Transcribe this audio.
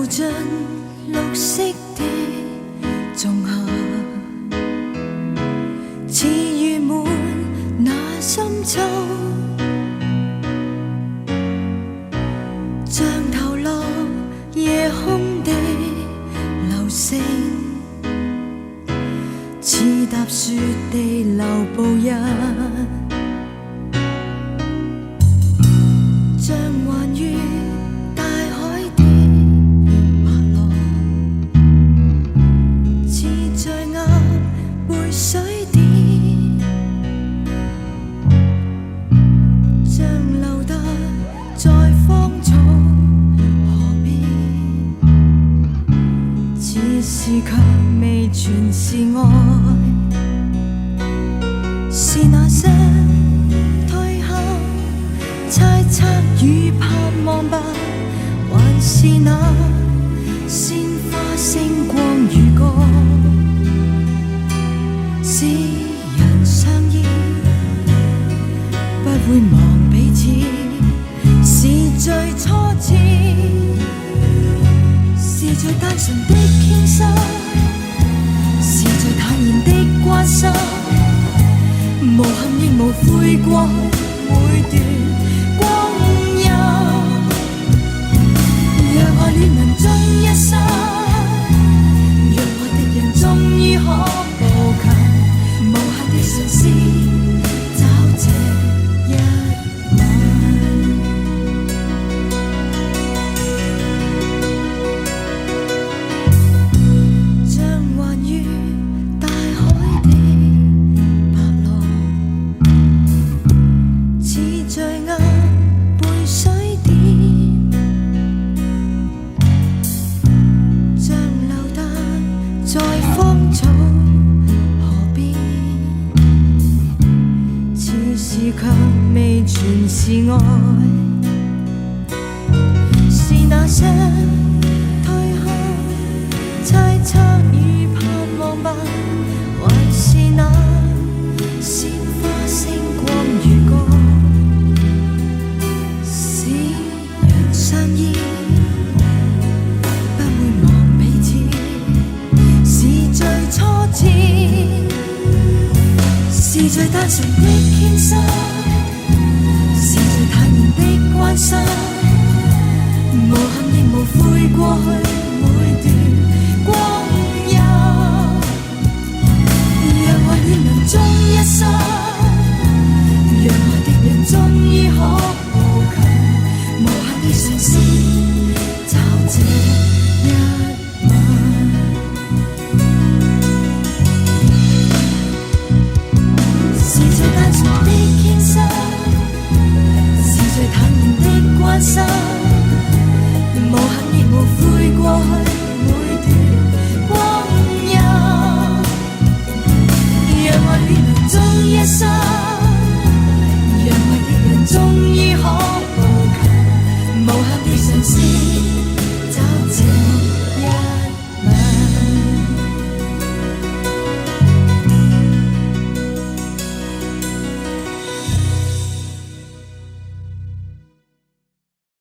進綠色的仲夏，似預滿那深秋，像投落夜空的流星，似踏雪地流步日，像橫越大海的白浪，似醉鴨背水點，像留得在芳草河邊，此時卻未全是愛，是那些退後猜測與盼望吧，還是那鮮花星光與歌，使人相依不會忘彼此，是最初次，是最單純的傾心，是最坦然的關心，無憾亦無悔過去每段光陰，若愛戀人終一生，若愛的人終於可步近，無限的嘗試找這一吻，像橫越大海的白浪，似醉鴨背水點，像留得在芳草河邊，此時卻未全是愛，是那些退後猜測與盼望吧，還是那鮮花星光與歌，使人相依不會忘彼此，是最初次，是最單純的傾心，是最坦然的關心，無憾亦無悔過去每段光陰，若愛戀人終一生，若愛的人終於可步近，無限的嘗試找這一吻，是最單純的傾心，是最坦然的關心，無憾亦無悔過去每段光陰，若愛戀人終一生，若愛的人終於可步近，無限的嘗試